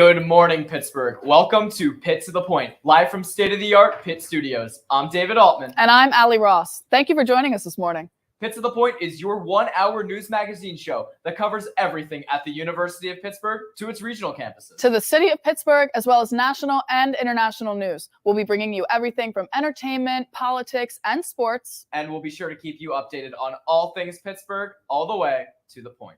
Good morning, Pittsburgh. Welcome to Pitt to the Point, live from state-of-the-art Pitt Studios. I'm David Altman. And I'm Allie Ross. Thank you for joining us this morning. Pitt to the Point is your one-hour news magazine show that covers everything at the University of Pittsburgh to its regional campuses. To the City of Pittsburgh, as well as national and international news. We'll be bringing you everything from entertainment, politics, and sports. And we'll be sure to keep you updated on all things Pittsburgh, all the way to the point.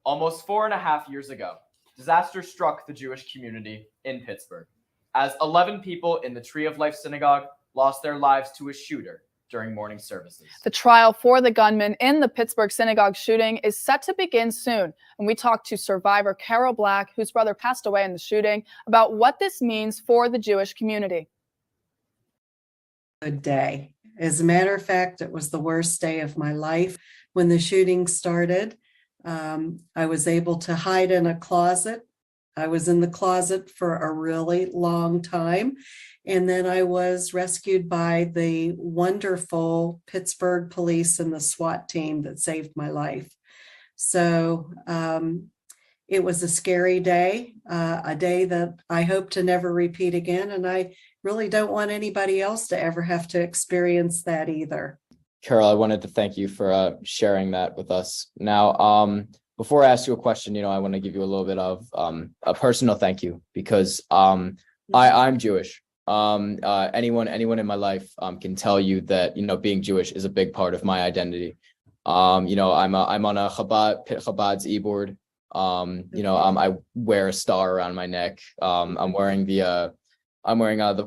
Almost 4.5 years ago, disaster struck the Jewish community in Pittsburgh, as 11 people in the Tree of Life Synagogue lost their lives to a shooter during morning services. The trial for the gunman in the Pittsburgh synagogue shooting is set to begin soon. And we talked to survivor Carol Black, whose brother passed away in the shooting, about what this means for the Jewish community. Good day. As a matter of fact, it was the worst day of my life. When the shooting started, I was able to hide in a closet. I was in the closet for a really long time. And then I was rescued by the wonderful Pittsburgh police and the SWAT team that saved my life. So it was a scary day, a day that I hope to never repeat again. And I really don't want anybody else to ever have to experience that either. Carol, I wanted to thank you for sharing that with us. Now, before I ask you a question, I want to give you a little bit of a personal thank you because I'm Jewish. Anyone in my life can tell you that being Jewish is a big part of my identity. I'm on a Pitt Chabad's e-board. I wear a star around my neck. I'm wearing the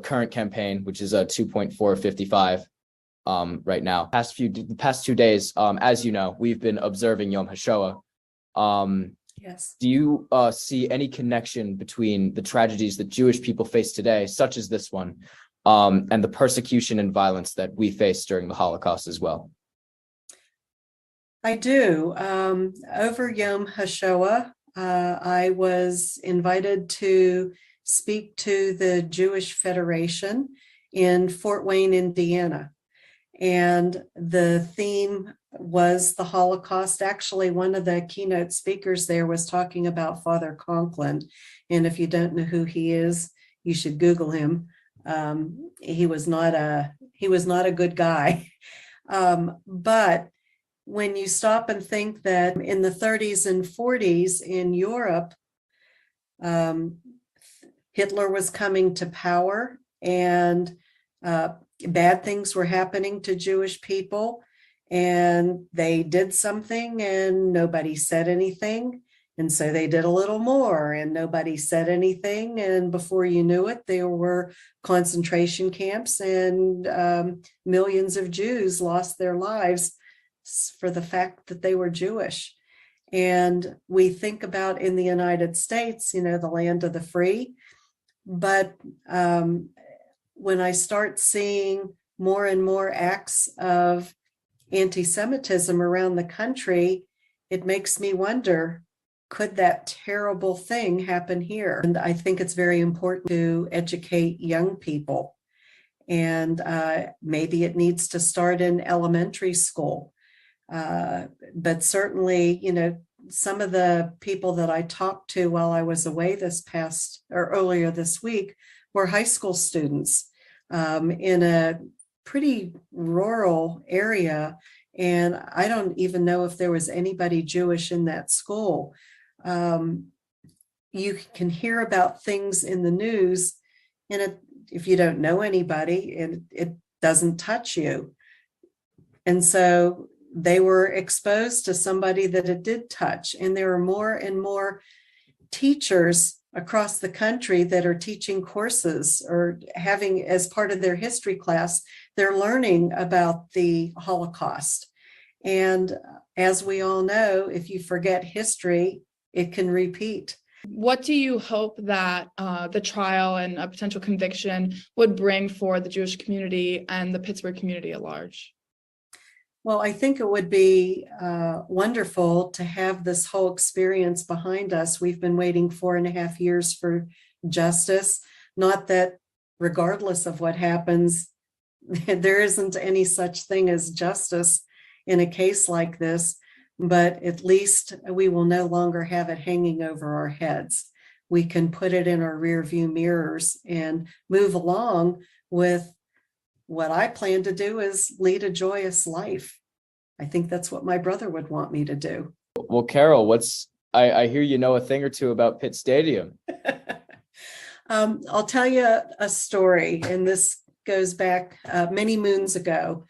current campaign, which is a 2.455 right now. The past 2 days, as you know, we've been observing Yom HaShoah. Yes. Do you see any connection between the tragedies that Jewish people face today, such as this one, and the persecution and violence that we faced during the Holocaust as well? I do. Over Yom HaShoah, I was invited to speak to the Jewish Federation in Fort Wayne, Indiana. And the theme was the Holocaust. Actually, one of the keynote speakers there was talking about Father Conklin. And if you don't know who he is, you should Google him. He was not a good guy. But when you stop and think that in the 30s and 40s in Europe, Hitler was coming to power and bad things were happening to Jewish people, and they did something and nobody said anything. And so they did a little more and nobody said anything. And before you knew it, there were concentration camps and millions of Jews lost their lives for the fact that they were Jewish. And we think about in the United States, the land of the free. But when I start seeing more and more acts of anti-Semitism around the country, it makes me wonder, could that terrible thing happen here? And I think it's very important to educate young people. And maybe it needs to start in elementary school. But certainly, some of the people that I talked to while I was away earlier this week were high school students in a pretty rural area. And I don't even know if there was anybody Jewish in that school. You can hear about things in the news, and if you don't know anybody, it doesn't touch you. And so they were exposed to somebody that it did touch. And there are more and more teachers across the country that are teaching courses or having as part of their history class, they're learning about the Holocaust. And as we all know, if you forget history, it can repeat. What do you hope that the trial and a potential conviction would bring for the Jewish community and the Pittsburgh community at large? Well, I think it would be wonderful to have this whole experience behind us. We've been waiting 4.5 years for justice. Not that regardless of what happens, there isn't any such thing as justice in a case like this, but at least we will no longer have it hanging over our heads. we can put it in our rear view mirrors and move along with what I plan to do is lead a joyous life. I think that's what my brother would want me to do. Well, Carol, I hear you know a thing or two about Pitt Stadium. I'll tell you a story, and this goes back many moons ago.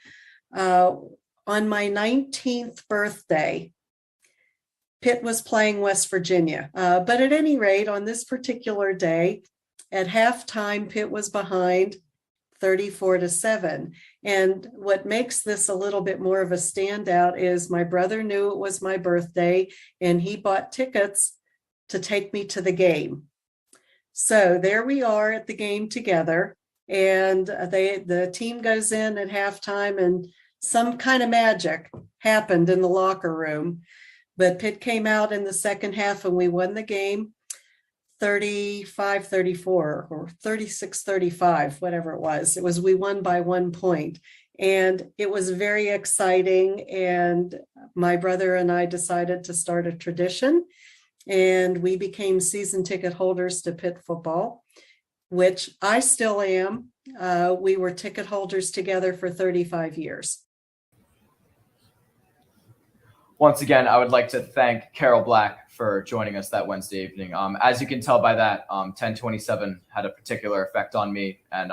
On my 19th birthday, Pitt was playing West Virginia. But at any rate, on this particular day, at halftime, Pitt was behind 34-7. And what makes this a little bit more of a standout is my brother knew it was my birthday, and he bought tickets to take me to the game. So there we are at the game together, and the team goes in at halftime, and some kind of magic happened in the locker room. But Pitt came out in the second half, and we won the game 35-34 or 36-35, whatever it was. We won by 1 point. And it was very exciting. And my brother and I decided to start a tradition. And we became season ticket holders to Pitt Football, which I still am. We were ticket holders together for 35 years. Once again, I would like to thank Carol Black for joining us that Wednesday evening. As you can tell by that, 1027 had a particular effect on me and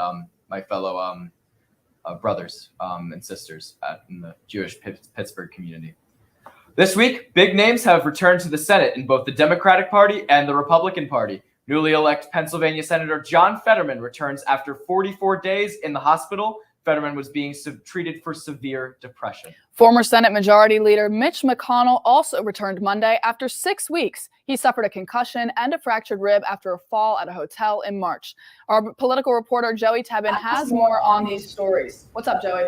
my fellow brothers and sisters in the Jewish Pittsburgh community. This week, big names have returned to the Senate in both the Democratic Party and the Republican Party. Newly elected Pennsylvania Senator John Fetterman returns after 44 days in the hospital. Fetterman was being treated for severe depression. Former Senate Majority Leader Mitch McConnell also returned Monday after 6 weeks. He suffered a concussion and a fractured rib after a fall at a hotel in March. Our political reporter Joey Tebben has more on these stories. What's up, Joey?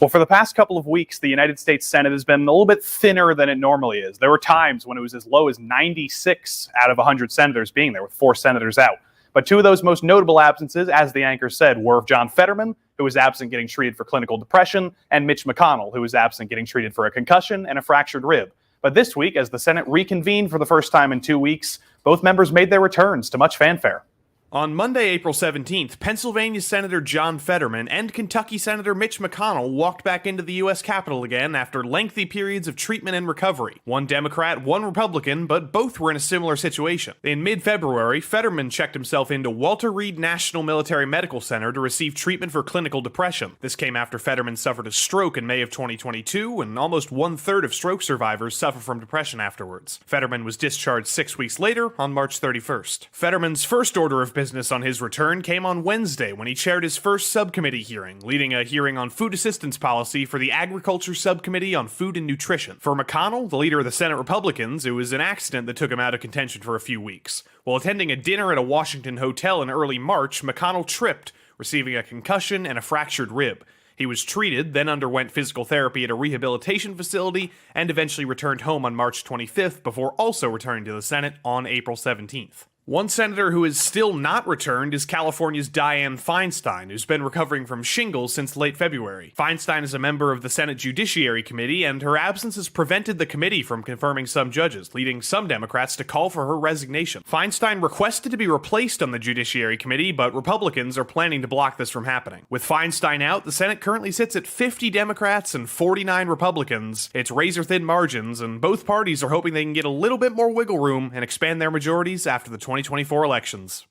Well, for the past couple of weeks, the United States Senate has been a little bit thinner than it normally is. There were times when it was as low as 96 out of 100 senators being there, with 4 senators out. But 2 of those most notable absences, as the anchor said, were John Fetterman, who was absent getting treated for clinical depression, and Mitch McConnell, who was absent getting treated for a concussion and a fractured rib. But this week, as the Senate reconvened for the first time in 2 weeks, both members made their returns to much fanfare. On Monday, April 17th, Pennsylvania Senator John Fetterman and Kentucky Senator Mitch McConnell walked back into the U.S. Capitol again after lengthy periods of treatment and recovery. One Democrat, one Republican, but both were in a similar situation. In mid-February, Fetterman checked himself into Walter Reed National Military Medical Center to receive treatment for clinical depression. This came after Fetterman suffered a stroke in May of 2022, and almost 1/3 of stroke survivors suffer from depression afterwards. Fetterman was discharged 6 weeks later on March 31st. Fetterman's first order of business on his return came on Wednesday when he chaired his first subcommittee hearing, leading a hearing on food assistance policy for the Agriculture Subcommittee on Food and Nutrition. For McConnell, the leader of the Senate Republicans, it was an accident that took him out of contention for a few weeks. While attending a dinner at a Washington hotel in early March, McConnell tripped, receiving a concussion and a fractured rib. He was treated, then underwent physical therapy at a rehabilitation facility, and eventually returned home on March 25th before also returning to the Senate on April 17th. One senator who is still not returned is California's Dianne Feinstein, who's been recovering from shingles since late February. Feinstein is a member of the Senate Judiciary Committee, and her absence has prevented the committee from confirming some judges, leading some Democrats to call for her resignation. Feinstein requested to be replaced on the Judiciary Committee, but Republicans are planning to block this from happening. With Feinstein out, the Senate currently sits at 50 Democrats and 49 Republicans. It's razor-thin margins, and both parties are hoping they can get a little bit more wiggle room and expand their majorities after the 2024 elections.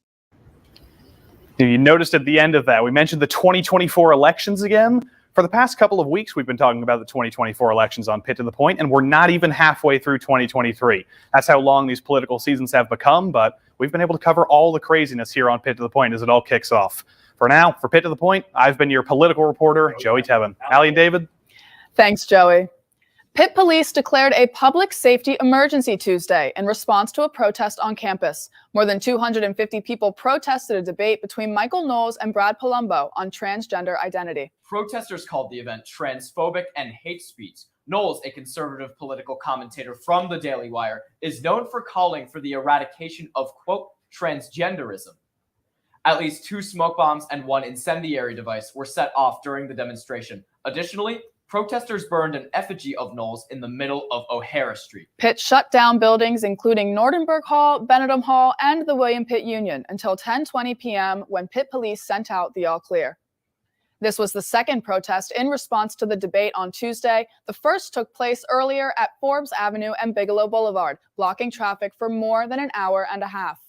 You noticed at the end of that, we mentioned the 2024 elections again. For the past couple of weeks, we've been talking about the 2024 elections on Pitt to the Point, and we're not even halfway through 2023. That's how long these political seasons have become, but we've been able to cover all the craziness here on Pitt to the Point as it all kicks off. For now, for Pitt to the Point, I've been your political reporter, Joey Tebben. Allie and David? Thanks, Joey. Pitt police declared a public safety emergency Tuesday in response to a protest on campus. More than 250 people protested a debate between Michael Knowles and Brad Palumbo on transgender identity. Protesters called the event transphobic and hate speech. Knowles, a conservative political commentator from the Daily Wire, is known for calling for the eradication of, quote, transgenderism. At least 2 smoke bombs and 1 incendiary device were set off during the demonstration. Additionally, protesters burned an effigy of Knowles in the middle of O'Hara Street. Pitt shut down buildings including Nordenberg Hall, Benedum Hall, and the William Pitt Union until 10:20 p.m. when Pitt police sent out the all clear. This was the second protest in response to the debate on Tuesday. The first took place earlier at Forbes Avenue and Bigelow Boulevard, blocking traffic for more than an hour and a half.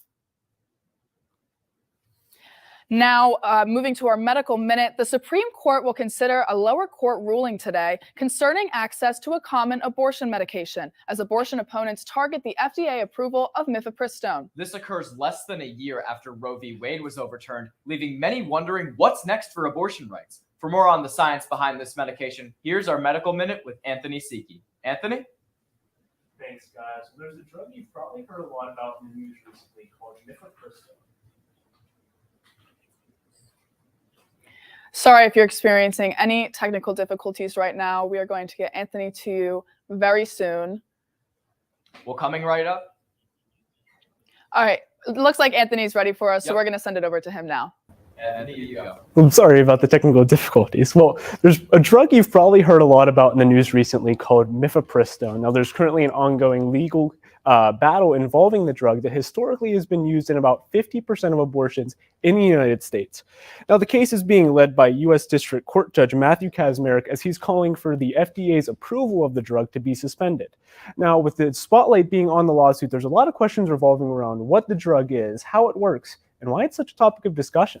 Now, moving to our medical minute, the Supreme Court will consider a lower court ruling today concerning access to a common abortion medication, as abortion opponents target the FDA approval of mifepristone. This occurs less than a year after Roe v. Wade was overturned, leaving many wondering what's next for abortion rights. For more on the science behind this medication, here's our medical minute with Anthony Siki. Anthony? Thanks, guys. Well, there's a drug you've probably heard a lot about in the news recently called mifepristone. Sorry if you're experiencing any technical difficulties right now. We are going to get Anthony to you very soon. Well, coming right up. All right. It looks like Anthony's ready for us, so Yep. we're going to send it over to him now. Anthony, you go. I'm sorry about the technical difficulties. Well, there's a drug you've probably heard a lot about in the news recently called mifepristone. Now, there's currently an ongoing legal battle involving the drug that historically has been used in about 50% of abortions in the United States. Now, the case is being led by U.S. District Court Judge Matthew Kaczmarek as he's calling for the FDA's approval of the drug to be suspended. Now, with the spotlight being on the lawsuit, there's a lot of questions revolving around what the drug is, how it works, and why it's such a topic of discussion.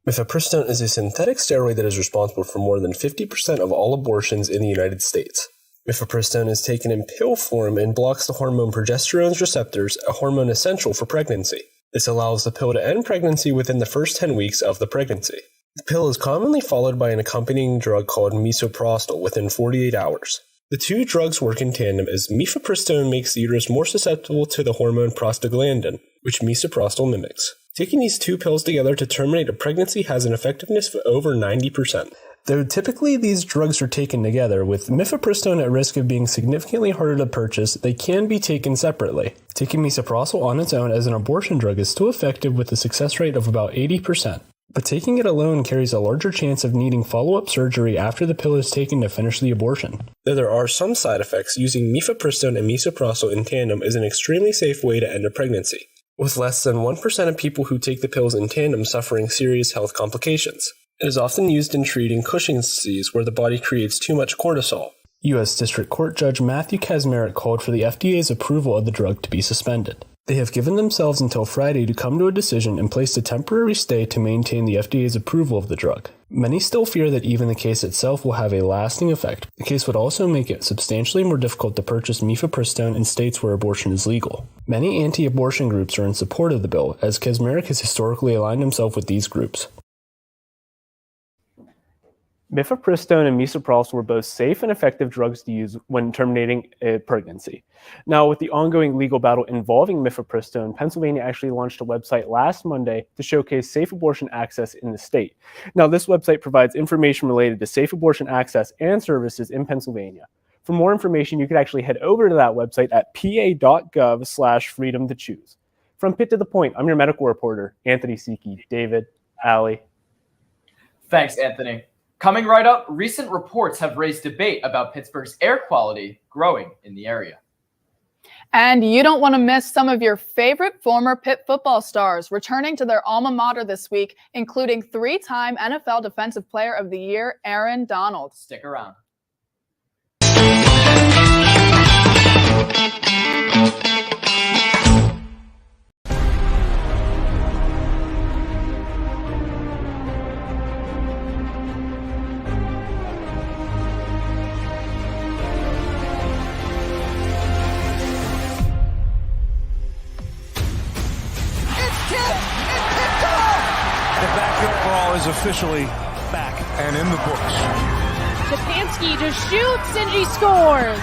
Mifepristone is a synthetic steroid that is responsible for more than 50% of all abortions in the United States. Mifepristone is taken in pill form and blocks the hormone progesterone's receptors, a hormone essential for pregnancy. This allows the pill to end pregnancy within the first 10 weeks of the pregnancy. The pill is commonly followed by an accompanying drug called misoprostol within 48 hours. The two drugs work in tandem as mifepristone makes the uterus more susceptible to the hormone prostaglandin, which misoprostol mimics. Taking these two pills together to terminate a pregnancy has an effectiveness of over 90%. Though typically these drugs are taken together, with mifepristone at risk of being significantly harder to purchase, they can be taken separately. Taking misoprostol on its own as an abortion drug is still effective with a success rate of about 80%. But taking it alone carries a larger chance of needing follow-up surgery after the pill is taken to finish the abortion. Though there are some side effects, using mifepristone and misoprostol in tandem is an extremely safe way to end a pregnancy, with less than 1% of people who take the pills in tandem suffering serious health complications. It is often used in treating Cushing's disease, where the body creates too much cortisol. U.S. District Court Judge Matthew Kaczmarek called for the FDA's approval of the drug to be suspended. They have given themselves until Friday to come to a decision and placed a temporary stay to maintain the FDA's approval of the drug. Many still fear that even the case itself will have a lasting effect. The case would also make it substantially more difficult to purchase mifepristone in states where abortion is legal. Many anti-abortion groups are in support of the bill, as Kaczmarek has historically aligned himself with these groups. Mifepristone and misoprostol were both safe and effective drugs to use when terminating a pregnancy. Now, with the ongoing legal battle involving mifepristone, Pennsylvania actually launched a website last Monday to showcase safe abortion access in the state. Now, this website provides information related to safe abortion access and services in Pennsylvania. For more information, you can actually head over to that website at pa.gov/freedom to choose. From Pitt to the Point, I'm your medical reporter, Anthony Siki. David, Allie. Thanks, Anthony. Coming right up, recent reports have raised debate about Pittsburgh's air quality growing in the area. And you don't want to miss some of your favorite former Pitt football stars returning to their alma mater this week, including three-time NFL Defensive Player of the Year, Aaron Donald. Stick around. Is officially back and in the books. Stefanski just shoots and he scores.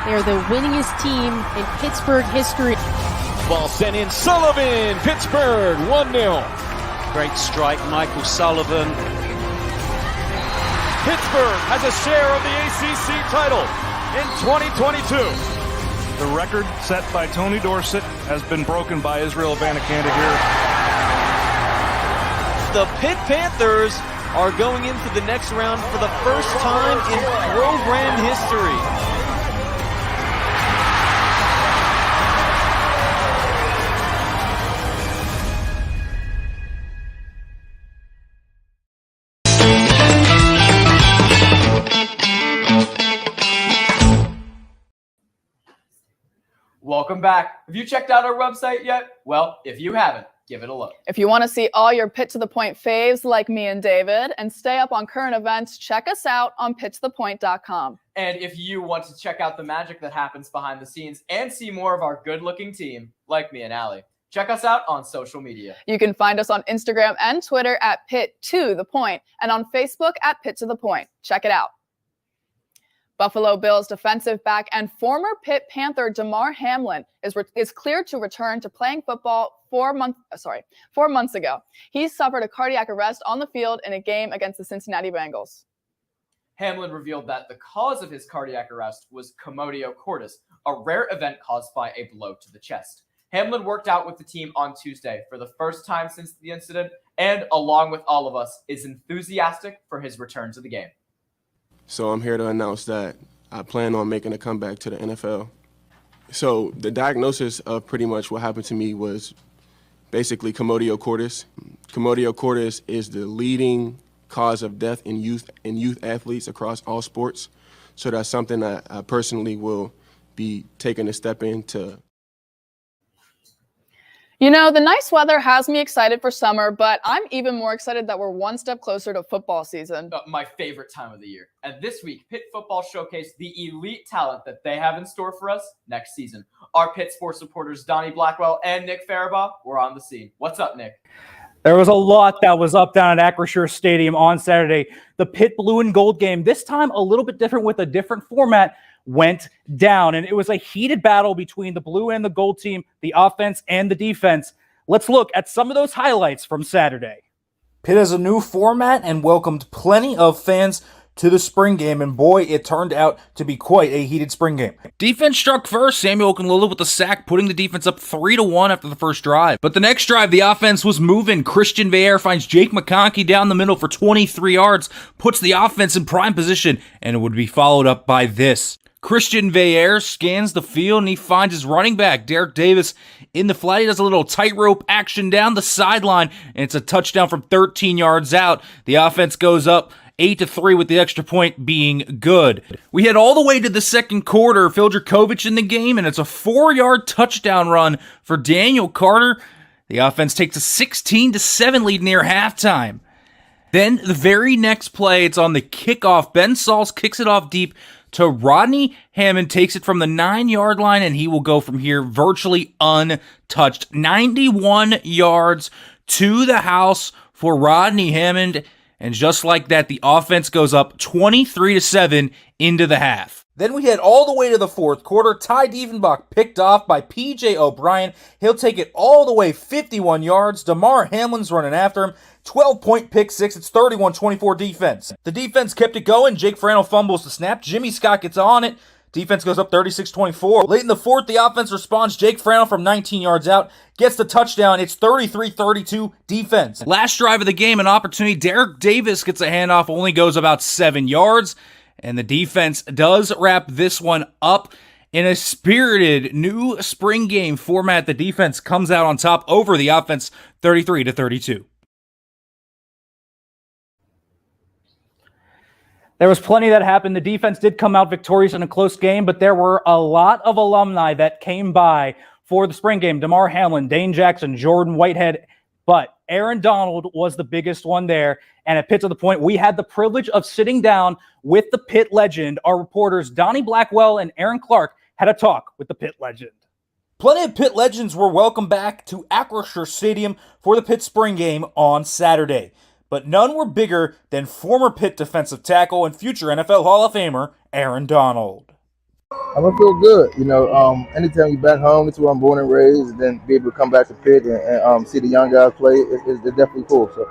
They're the winningest team in Pittsburgh history. Ball sent in, Sullivan, Pittsburgh, 1-0. Great strike, Michael Sullivan. Pittsburgh has a share of the ACC title in 2022. The record set by Tony Dorsett has been broken by Israel Abanikanda here. The Pitt Panthers are going into the next round for the first time in program history. Welcome back. Have you checked out our website yet? Well, if you haven't, give it a look. If you want to see all your Pitt to the Point faves like me and David and stay up on current events, check us out on pittothepoint.com. And if you want to check out the magic that happens behind the scenes and see more of our good-looking team, like me and Allie, check us out on social media. You can find us on Instagram and Twitter at Pitt to the Point and on Facebook at Pitt to the Point. Check it out. Buffalo Bills defensive back and former Pitt Panther Demar Hamlin is cleared to return to playing football 4 months ago. He suffered a cardiac arrest on the field in a game against the Cincinnati Bengals. Hamlin revealed that the cause of his cardiac arrest was commotio cordis, a rare event caused by a blow to the chest. Hamlin worked out with the team on Tuesday for the first time since the incident and, along with all of us, is enthusiastic for his return to the game. So I'm here to announce that I plan on making a comeback to the NFL. So the diagnosis of pretty much what happened to me was basically commotio cordis. Commotio cordis is the leading cause of death in youth athletes across all sports. So that's something that I personally will be taking a step into. You know, the nice weather has me excited for summer, but I'm even more excited that we're one step closer to football season. My favorite time of the year. And this week, Pitt Football showcased the elite talent that they have in store for us next season. Our Pitt sports reporters Donnie Blackwell and Nick Faribaugh were on the scene. What's up, Nick? There was a lot that was up down at Acrisure Stadium on Saturday. The Pitt Blue and Gold game, this time a little bit different with a different format, went down. And it was a heated battle between the blue and the gold team, the offense and the defense. Let's look at some of those highlights from Saturday. Pitt has a new format and welcomed plenty of fans to the spring game, and boy, it turned out to be quite a heated spring game. Defense struck first, Samuel Okunlola with the sack, putting the defense up 3-1 after the first drive. But the next drive, the offense was moving. Christian Veillere finds Jake McConkey down the middle for 23 yards, puts the offense in prime position, and it would be followed up by this. Christian Veillere scans the field and he finds his running back, Derek Davis, in the flat. He does a little tightrope action down the sideline, and it's a touchdown from 13 yards out. The offense goes up 8-3 with the extra point being good. We head all the way to the second quarter. Phil Dracovic in the game, and it's a 4-yard touchdown run for Daniel Carter. The offense takes a 16-7 lead near halftime. Then the very next play, it's on the kickoff. Ben Sauls kicks it off deep to Rodney Hammond, takes it from the 9-yard line, and he will go from here virtually untouched. 91 yards to the house for Rodney Hammond, and just like that, the offense goes up 23-7 into the half. Then we head all the way to the fourth quarter. Ty Dievenbach picked off by P.J. O'Brien. He'll take it all the way 51 yards. Demar Hamlin's running after him. 12-point pick six. It's 31-24 defense. The defense kept it going. Jake Frano fumbles the snap. Jimmy Scott gets on it. Defense goes up 36-24. Late in the fourth, the offense responds. Jake Frano from 19 yards out gets the touchdown. It's 33-32 defense. Last drive of the game, an opportunity. Derek Davis gets a handoff, only goes about 7 yards. And the defense does wrap this one up in a spirited new spring game format. The defense comes out on top over the offense 33-32. There was plenty that happened. The defense did come out victorious in a close game, but there were a lot of alumni that came by for the spring game. Demar Hamlin, Dane Jackson, Jordan Whitehead, but Aaron Donald was the biggest one there. And at Pitt to the Point, we had the privilege of sitting down with the Pitt legend. Our reporters, Donnie Blackwell and Aaron Clark, had a talk with the Pitt legend. Plenty of Pitt legends were welcomed back to Acrisure Stadium for the Pitt spring game on Saturday. But none were bigger than former Pitt defensive tackle and future NFL Hall of Famer Aaron Donald. I'm gonna feel good, anytime you're back home, it's where I'm born and raised, and then be able to come back to Pitt and see the young guys play, it's definitely cool. So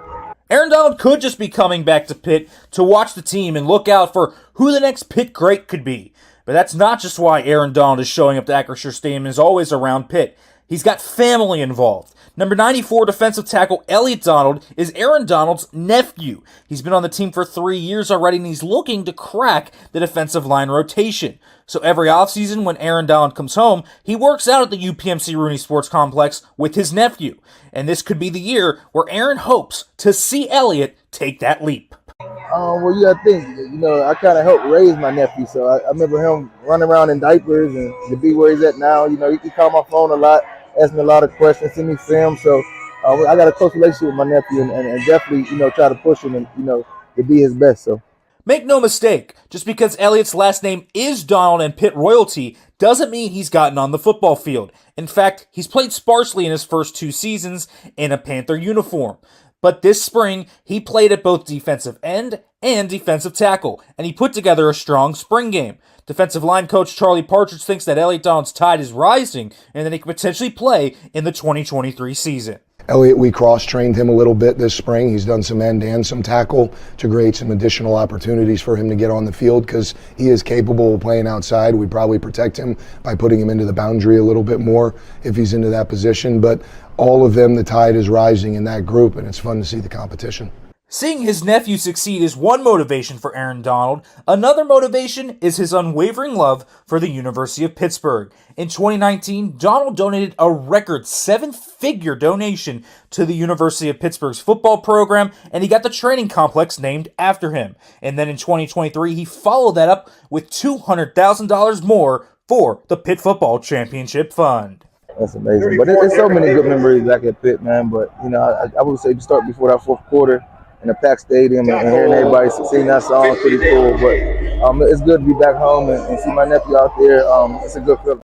Aaron Donald could just be coming back to Pitt to watch the team and look out for who the next Pitt great could be. But that's not just why Aaron Donald is showing up to Acrisure Stadium and is always around Pitt. He's got family involved. Number 94 defensive tackle Elliot Donald is Aaron Donald's nephew. He's been on the team for 3 years already, and he's looking to crack the defensive line rotation. So every offseason when Aaron Donald comes home, he works out at the UPMC Rooney Sports Complex with his nephew. And this could be the year where Aaron hopes to see Elliot take that leap. Well, yeah, I think, I kind of helped raise my nephew, so I remember him running around in diapers, and to be where he's at now, he call my phone a lot, ask me a lot of questions, send me film, so I got a close relationship with my nephew, and definitely, try to push him and, to be his best, so. Make no mistake, just because Elliot's last name is Donald and Pitt royalty doesn't mean he's gotten on the football field. In fact, he's played sparsely in his first 2 seasons in a Panther uniform. But this spring, he played at both defensive end and defensive tackle, and he put together a strong spring game. Defensive line coach Charlie Partridge thinks that Elliot Donald's tide is rising and that he could potentially play in the 2023 season. Elliot, we cross-trained him a little bit this spring. He's done some end and some tackle to create some additional opportunities for him to get on the field because he is capable of playing outside. We'd probably protect him by putting him into the boundary a little bit more if he's into that position. But all of them, the tide is rising in that group, and it's fun to see the competition. Seeing his nephew succeed is one motivation for Aaron Donald. Another motivation is his unwavering love for the University of Pittsburgh. In 2019, Donald donated a record 7-figure donation to the University of Pittsburgh's football program, and he got the training complex named after him. And then in 2023, he followed that up with $200,000 more for the Pitt Football Championship Fund. That's amazing. But there's so many good memories back at Pitt, man. But, I would say start before that fourth quarter in a packed stadium and hearing everybody sing that song is pretty cool. But it's good to be back home and see my nephew out there. It's a good feeling.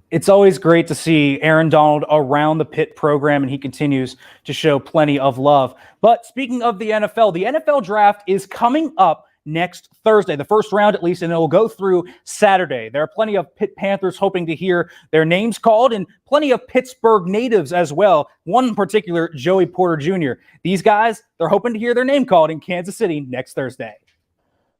It's always great to see Aaron Donald around the Pitt program, and he continues to show plenty of love. But speaking of the NFL draft is coming up next Thursday, the first round at least, and it will go through Saturday. There are plenty of Pitt Panthers hoping to hear their names called, and plenty of Pittsburgh natives as well. One in particular, Joey Porter Jr. These guys, they're hoping to hear their name called in Kansas City next Thursday.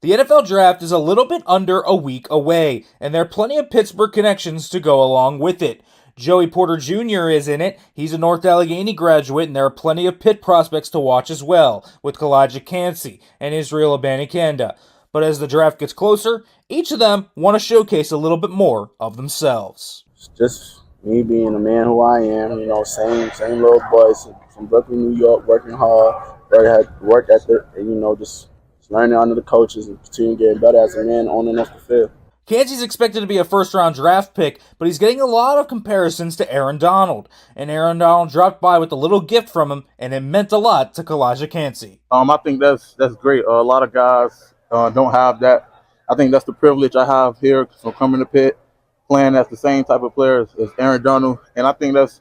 The NFL draft is a little bit under a week away, and there are plenty of Pittsburgh connections to go along with it. Joey Porter Jr. is in it. He's a North Allegheny graduate, and there are plenty of Pitt prospects to watch as well, with Kalijah Cansey and Israel Abanikanda. But as the draft gets closer, each of them want to showcase a little bit more of themselves. Just me being the man who I am, same little boy from Brooklyn, New York, working hard, work ethic, and just learning under the coaches and continuing getting better as a man on and off the field. Cansey's expected to be a first-round draft pick, but he's getting a lot of comparisons to Aaron Donald. And Aaron Donald dropped by with a little gift from him, and it meant a lot to Kalijah Cansey. I think that's great. A lot of guys don't have that. I think that's the privilege I have here from coming to Pitt, playing as the same type of player as Aaron Donald. And I think that's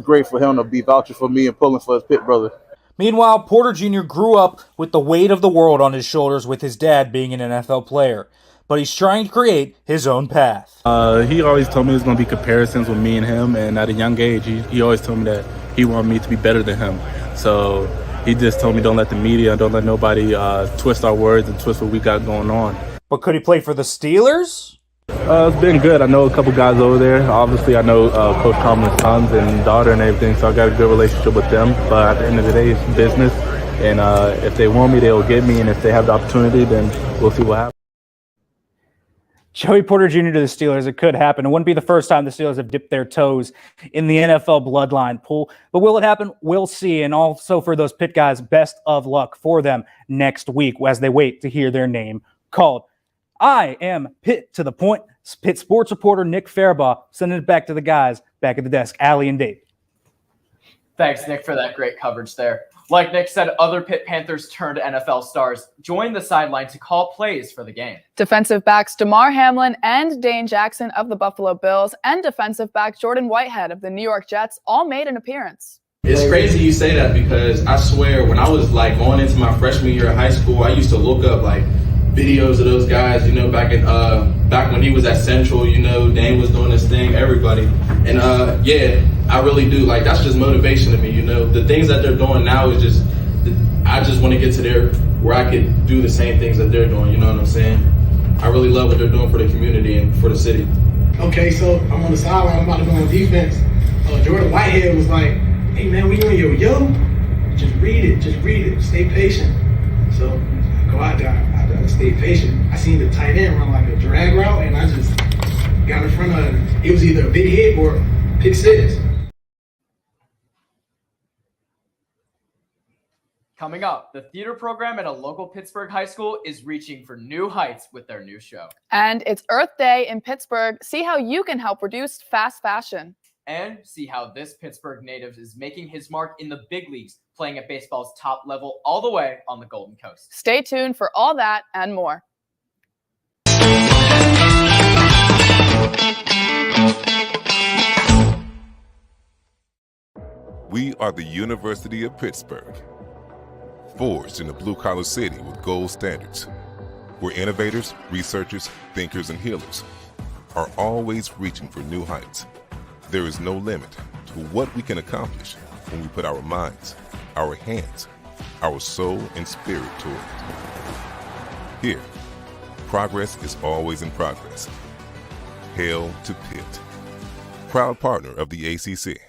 great for him to be vouching for me and pulling for his Pitt brother. Meanwhile, Porter Jr. grew up with the weight of the world on his shoulders with his dad being an NFL player. But he's trying to create his own path. He always told me it was going to be comparisons with me and him, and at a young age, he always told me that he wanted me to be better than him. So he just told me don't let the media, don't let nobody twist our words and twist what we got going on. But could he play for the Steelers? It's been good. I know a couple guys over there. Obviously, I know Coach Tomlin's sons and daughter and everything, so I got a good relationship with them. But at the end of the day, it's business, and if they want me, they'll get me, and if they have the opportunity, then we'll see what happens. Joey Porter Jr. to the Steelers, it could happen. It wouldn't be the first time the Steelers have dipped their toes in the NFL bloodline pool. But will it happen? We'll see. And also for those Pitt guys, best of luck for them next week as they wait to hear their name called. I am Pitt to the Point. Pitt sports reporter Nick Fairbaugh sending it back to the guys back at the desk, Allie and Dave. Thanks, Nick, for that great coverage there. Like Nick said, other Pitt Panthers turned NFL stars joined the sideline to call plays for the game. Defensive backs Demar Hamlin and Dane Jackson of the Buffalo Bills and defensive back Jordan Whitehead of the New York Jets all made an appearance. It's crazy you say that because I swear when I was going into my freshman year of high school, I used to look up videos of those guys, back when he was at Central, Dane was doing this thing, everybody. And I really do. That's just motivation to me, The things that they're doing now is just, I just want to get to where I could do the same things that they're doing, you know what I'm saying? I really love what they're doing for the community and for the city. Okay, so I'm on the sideline, I'm about to go on defense. Jordan Whitehead was like, hey man, we on your yo? Just read it, stay patient. So I go out there, I stay patient. I seen the tight end run like a drag route, and I just got in front of him. It was either a big hit or pick six. Coming up, the theater program at a local Pittsburgh high school is reaching for new heights with their new show. And it's Earth Day in Pittsburgh. See how you can help reduce fast fashion. And see how this Pittsburgh native is making his mark in the big leagues, playing at baseball's top level all the way on the Golden Coast. Stay tuned for all that and more. We are the University of Pittsburgh, forged in a blue-collar city with gold standards, where innovators, researchers, thinkers, and healers are always reaching for new heights. There is no limit to what we can accomplish when we put our minds, our hands, our soul, and spirit to it. Here, progress is always in progress. Hail to Pitt, proud partner of the ACC.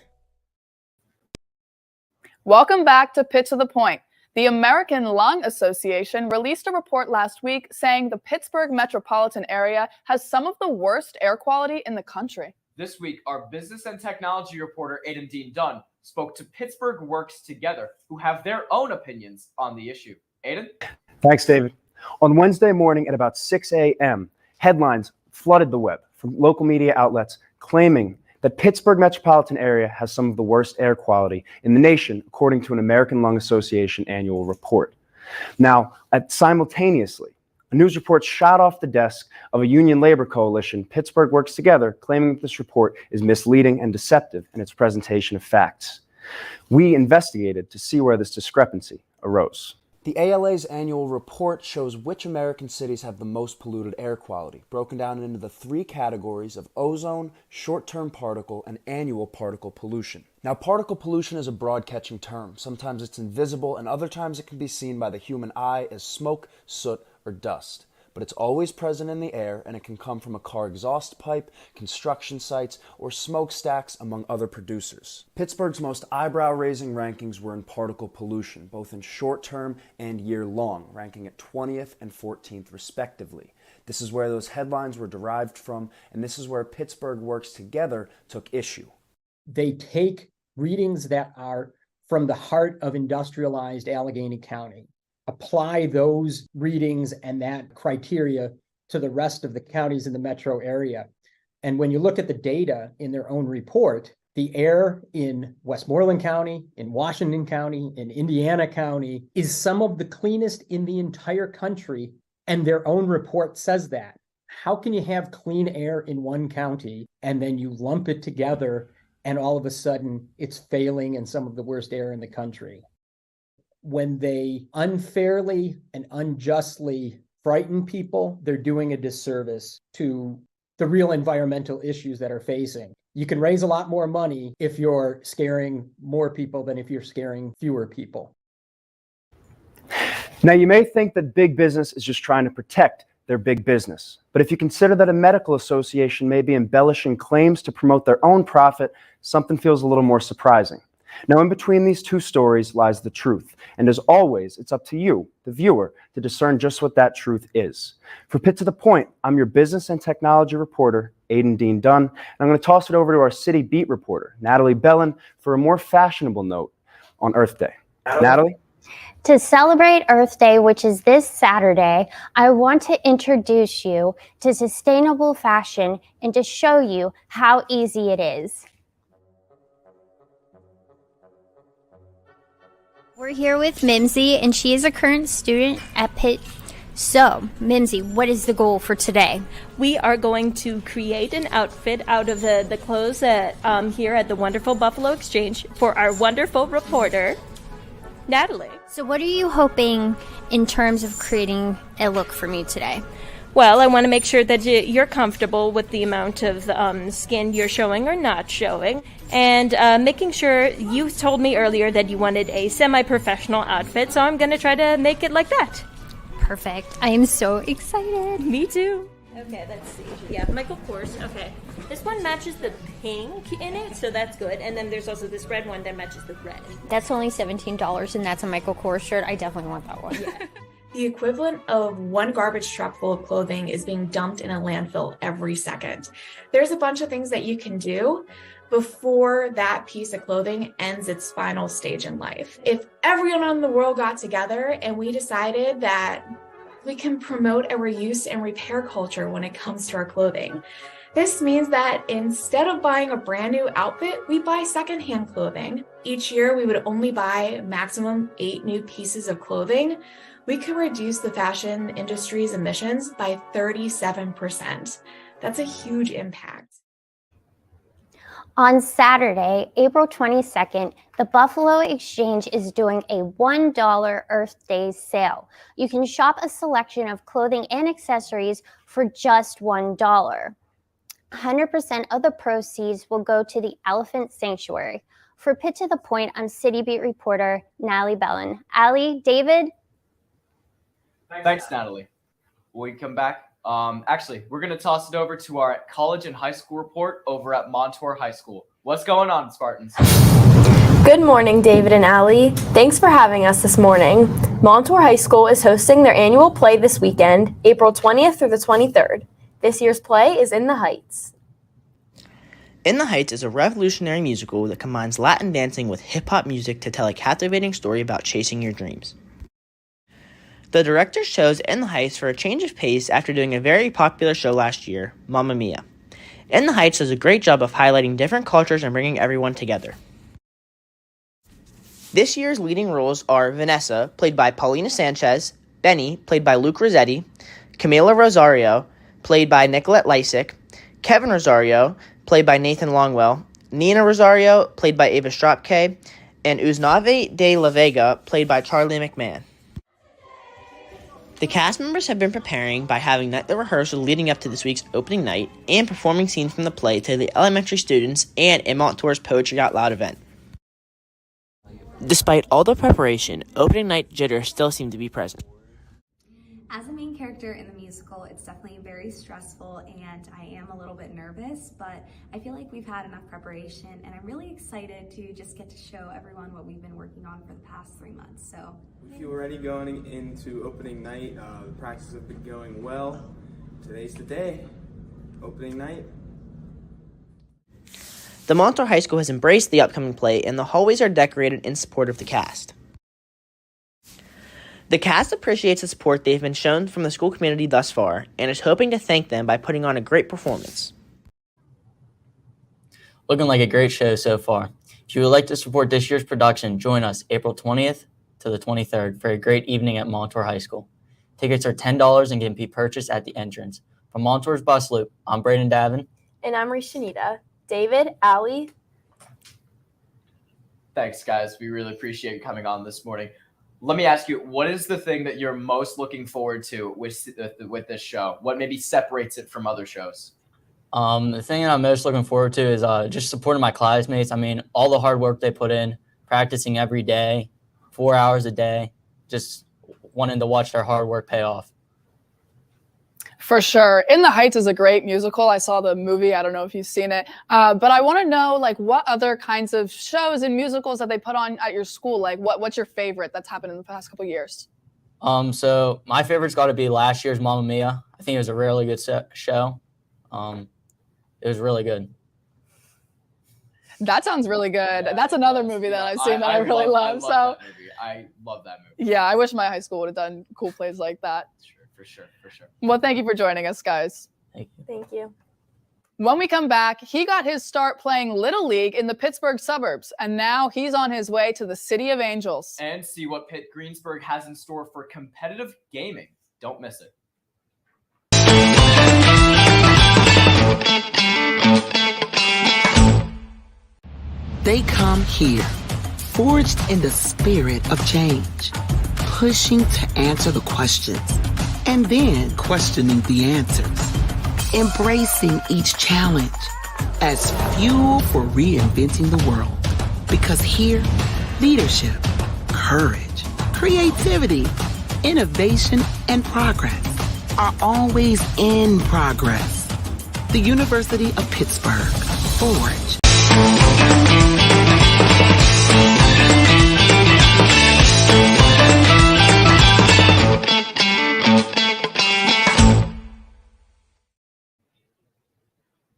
Welcome back to Pitt to the Point. The American Lung Association released a report last week saying the Pittsburgh metropolitan area has some of the worst air quality in the country. This week, our business and technology reporter Aidan Dean Dunn spoke to Pittsburgh Works Together, who have their own opinions on the issue. Aidan? Thanks, David. On Wednesday morning at about 6 a.m., headlines flooded the web from local media outlets claiming that Pittsburgh metropolitan area has some of the worst air quality in the nation, according to an American Lung Association annual report. Now, simultaneously, a news report shot off the desk of a union labor coalition, Pittsburgh Works Together, claiming that this report is misleading and deceptive in its presentation of facts. We investigated to see where this discrepancy arose. The ALA's annual report shows which American cities have the most polluted air quality, broken down into the three categories of ozone, short-term particle, and annual particle pollution. Now, particle pollution is a broad-catching term. Sometimes it's invisible, and other times it can be seen by the human eye as smoke, soot, or dust. But it's always present in the air, and it can come from a car exhaust pipe, construction sites, or smokestacks, among other producers. Pittsburgh's most eyebrow-raising rankings were in particle pollution, both in short-term and year-long, ranking at 20th and 14th respectively. This is where those headlines were derived from, and this is where Pittsburgh Works Together took issue. They take readings that are from the heart of industrialized Allegheny County, apply those readings and that criteria to the rest of the counties in the metro area. And when you look at the data in their own report, the air in Westmoreland County, in Washington County, in Indiana County is some of the cleanest in the entire country, and their own report says that. How can you have clean air in one county and then you lump it together and all of a sudden it's failing in some of the worst air in the country? When they unfairly and unjustly frighten people, they're doing a disservice to the real environmental issues that are facing. You can raise a lot more money if you're scaring more people than if you're scaring fewer people. Now, you may think that big business is just trying to protect their big business. But if you consider that a medical association may be embellishing claims to promote their own profit, something feels a little more surprising. Now, in between these two stories lies the truth. And as always, it's up to you, the viewer, to discern just what that truth is. For Pitt to the Point, I'm your business and technology reporter, Aidan Dean Dunn, and I'm going to toss it over to our city beat reporter, Natalie Bellin, for a more fashionable note on Earth Day. Natalie? To celebrate Earth Day, which is this Saturday, I want to introduce you to sustainable fashion and to show you how easy it is. We're here with Mimsy, and she is a current student at Pitt. So, Mimsy, what is the goal for today? We are going to create an outfit out of the clothes that here at the wonderful Buffalo Exchange for our wonderful reporter, Natalie. So what are you hoping in terms of creating a look for me today? Well, I want to make sure that you're comfortable with the amount of skin you're showing or not showing, and making sure you told me earlier that you wanted a semi-professional outfit, so I'm going to try to make it like that. Perfect. I am so excited. Me too. Okay, let's see. Yeah, Michael Kors. Okay. This one matches the pink in it, so that's good. And then there's also this red one that matches the red. That's only $17, and that's a Michael Kors shirt. I definitely want that one. Yeah. The equivalent of one garbage truck full of clothing is being dumped in a landfill every second. There's a bunch of things that you can do before that piece of clothing ends its final stage in life. If everyone in the world got together and we decided that we can promote a reuse and repair culture when it comes to our clothing. This means that instead of buying a brand new outfit, we buy secondhand clothing. Each year, we would only buy maximum 8 new pieces of clothing. We could reduce the fashion industry's emissions by 37%. That's a huge impact. On Saturday, April 22nd, the Buffalo Exchange is doing a $1 Earth Day sale. You can shop a selection of clothing and accessories for just $1. 100% of the proceeds will go to the Elephant Sanctuary. For Pitt to the Point, I'm City Beat reporter Natalie Bellin. Allie, David? Thanks, Natalie. When we come back, actually, we're going to toss it over to our college and high school report over at Montour High School. What's going on, Spartans? Good morning, David and Allie. Thanks for having us this morning. Montour High School is hosting their annual play this weekend, April 20th through the 23rd. This year's play is In the Heights. In the Heights is a revolutionary musical that combines Latin dancing with hip-hop music to tell a captivating story about chasing your dreams. The director chose In the Heights for a change of pace after doing a very popular show last year, Mamma Mia. In the Heights does a great job of highlighting different cultures and bringing everyone together. This year's leading roles are Vanessa, played by Paulina Sanchez, Benny, played by Luke Rossetti, Camila Rosario, played by Nicolette Lysick, Kevin Rosario, played by Nathan Longwell, Nina Rosario, played by Ava Stropke, and Uznave de la Vega, played by Charlie McMahon. The cast members have been preparing by having nightly rehearsal leading up to this week's opening night and performing scenes from the play to the elementary students and in Montour's Poetry Out Loud event. Despite all the preparation, opening night jitters still seem to be present. As a main character in the musical, it's definitely very stressful and I am a little bit nervous, but I feel like we've had enough preparation and I'm really excited to just get to show everyone what we've been working on for the past 3 months. So we feel ready going into opening night. The practices have been going well. Today's the day. Opening night. The Montour High School has embraced the upcoming play and the hallways are decorated in support of the cast. The cast appreciates the support they've been shown from the school community thus far and is hoping to thank them by putting on a great performance. Looking like a great show so far. If you would like to support this year's production, join us April 20th to the 23rd for a great evening at Montour High School. Tickets are $10 and can be purchased at the entrance. From Montour's Bus Loop, I'm Braden Davin. And I'm Rishanita. David, Allie. Thanks, guys. We really appreciate you coming on this morning. Let me ask you, what is the thing that you're most looking forward to with this show? What maybe separates it from other shows? The thing that I'm most looking forward to is just supporting my classmates. I mean, all the hard work they put in, practicing every day, 4 hours a day, just wanting to watch their hard work pay off. For sure. In the Heights is a great musical. I saw the movie. I don't know if you've seen it. But I want to know, like, what other kinds of shows and musicals that they put on at your school? Like, what's your favorite that's happened in the past couple of years? So my favorite's got to be last year's Mamma Mia. I think it was a really good show. It was really good. That sounds really good. Yeah, that's another movie that I've seen that I really love. I love that movie. Yeah, I wish my high school would have done cool plays like that. For sure. Well, thank you for joining us, guys. Thank you. When we come back, he got his start playing Little League in the Pittsburgh suburbs, and now he's on his way to the City of Angels. And see what Pitt Greensburg has in store for competitive gaming. Don't miss it. They come here, forged in the spirit of change, pushing to answer the questions, and then questioning the answers, embracing each challenge as fuel for reinventing the world. Because here, leadership, courage, creativity, innovation, and progress are always in progress. The University of Pittsburgh. Forge.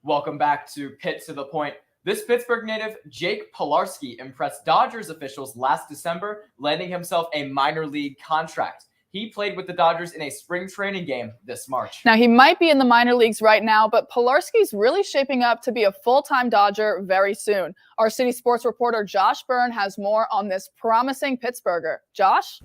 Welcome back to Pitt to the Point. This Pittsburgh native, Jake Polarski, impressed Dodgers officials last December, landing himself a minor league contract. He played with the Dodgers in a spring training game this March. Now, he might be in the minor leagues right now, but Polarski's really shaping up to be a full-time Dodger very soon. Our City Sports reporter Josh Byrne has more on this promising Pittsburgher. Josh?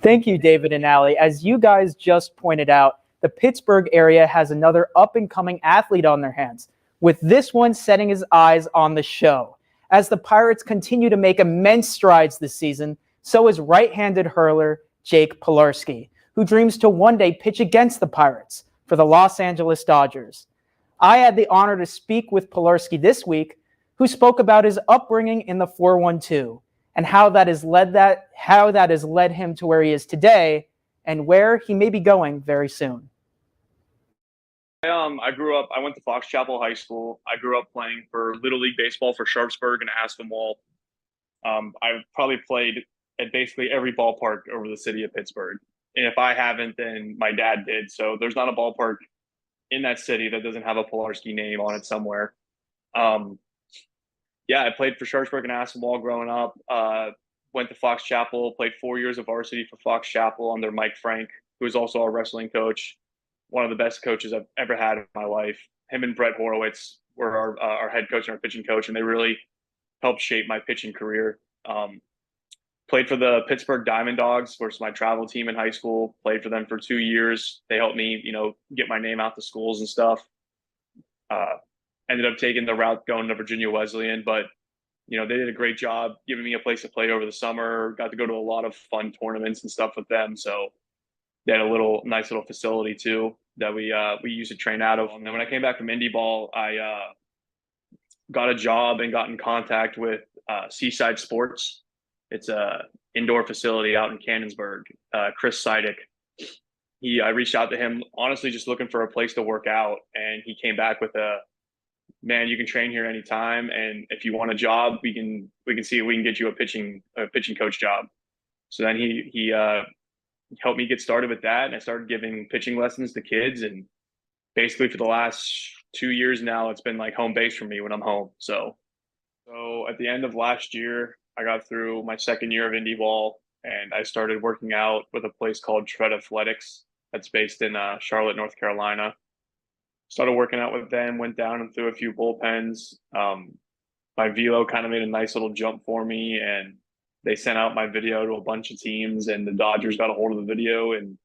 Thank you, David and Allie. As you guys just pointed out, the Pittsburgh area has another up-and-coming athlete on their hands, with this one setting his eyes on the show. As the Pirates continue to make immense strides this season, so is right-handed hurler Jake Polarski, who dreams to one day pitch against the Pirates for the Los Angeles Dodgers. I had the honor to speak with Polarski this week, who spoke about his upbringing in the 4-1-2 and how that has led him to where he is today and where he may be going very soon. I went to Fox Chapel High School. I grew up playing for Little League Baseball for Sharpsburg and Aspinwall. I've probably played at basically every ballpark over the city of Pittsburgh. And if I haven't, then my dad did. So there's not a ballpark in that city that doesn't have a Polarski name on it somewhere. I played for Sharpsburg and Aspinwall growing up. Went to Fox Chapel, played 4 years of varsity for Fox Chapel under Mike Frank, who is also our wrestling coach. One of the best coaches I've ever had in my life. Him and Brett Horowitz were our head coach and our pitching coach, and they really helped shape my pitching career. Played for the Pittsburgh Diamond Dogs, which was my travel team in high school. Played for them for 2 years. They helped me, get my name out to schools and stuff. Ended up taking the route going to Virginia Wesleyan, but they did a great job giving me a place to play over the summer. Got to go to a lot of fun tournaments and stuff with them. So they had a nice little facility too that we used to train out of. And then when I came back from Indie Ball, I got a job and got in contact with Seaside Sports. It's a indoor facility out in Cannonsburg. Chris Sidick. I reached out to him, honestly, just looking for a place to work out. And he came back with man, you can train here anytime. And if you want a job, we can see if we can get you a pitching coach job. So then he helped me get started with that. And I started giving pitching lessons to kids. And basically for the last 2 years now, it's been like home base for me when I'm home. So at the end of last year, I got through my second year of Indie Ball, and I started working out with a place called Tread Athletics that's based in Charlotte, North Carolina. Started working out with them, went down and threw a few bullpens. My velo kind of made a nice little jump for me, and they sent out my video to a bunch of teams, and the Dodgers got a hold of the video, and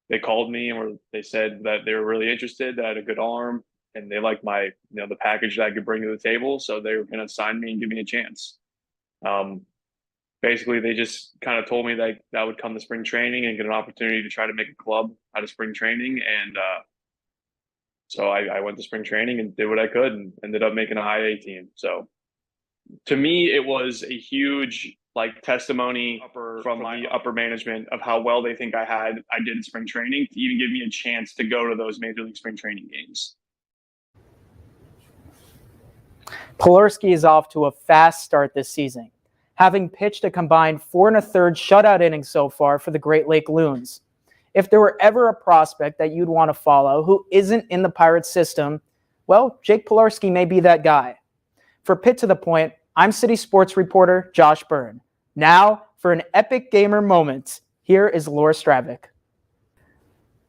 they called me and they said that they were really interested, that I had a good arm, and they liked my, the package that I could bring to the table. So they were going to sign me and give me a chance. Basically, they just kind of told me that I would come to spring training and get an opportunity to try to make a club out of spring training. And so I went to spring training and did what I could and ended up making a high A team. So to me, it was a huge testimony from my upper management of how well they think I did in spring training to even give me a chance to go to those major league spring training games. Polarski is off to a fast start this season, having pitched a combined 4 1/3 shutout innings so far for the Great Lake Loons. If there were ever a prospect that you'd want to follow who isn't in the Pirates system, well, Jake Polarski may be that guy. For Pitt to the Point, I'm City Sports reporter Josh Byrne. Now, for an epic gamer moment, here is Laura Stravick.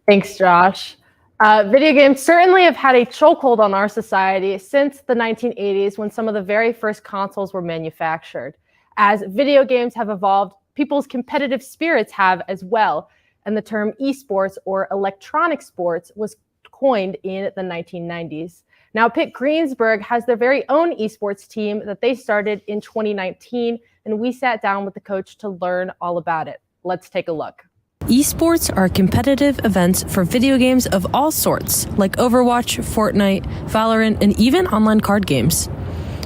Thanks, Josh. Video games certainly have had a chokehold on our society since the 1980s when some of the very first consoles were manufactured. As video games have evolved, people's competitive spirits have as well, and the term esports or electronic sports was coined in the 1990s. Now, Pitt Greensburg has their very own esports team that they started in 2019, and we sat down with the coach to learn all about it. Let's take a look. Esports are competitive events for video games of all sorts, like Overwatch, Fortnite, Valorant, and even online card games.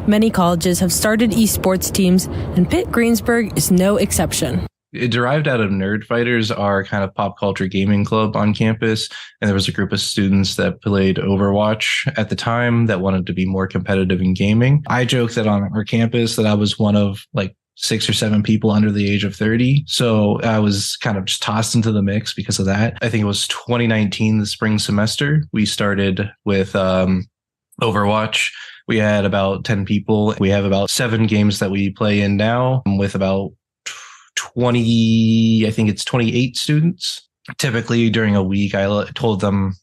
Many colleges have started esports teams, and Pitt Greensburg is no exception. It derived out of Nerd Fighters, our kind of pop culture gaming club on campus. And there was a group of students that played Overwatch at the time that wanted to be more competitive in gaming. I joked that on our campus that I was one of like 6 or 7 people under the age of 30. So I was kind of just tossed into the mix because of that. I think it was 2019, the spring semester. We started with Overwatch. We had about 10 people. We have about 7 games that we play in now with about 28 students. Typically during a week, I told them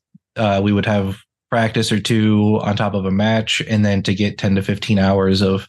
we would have practice or 2 on top of a match, and then to get 10 to 15 hours of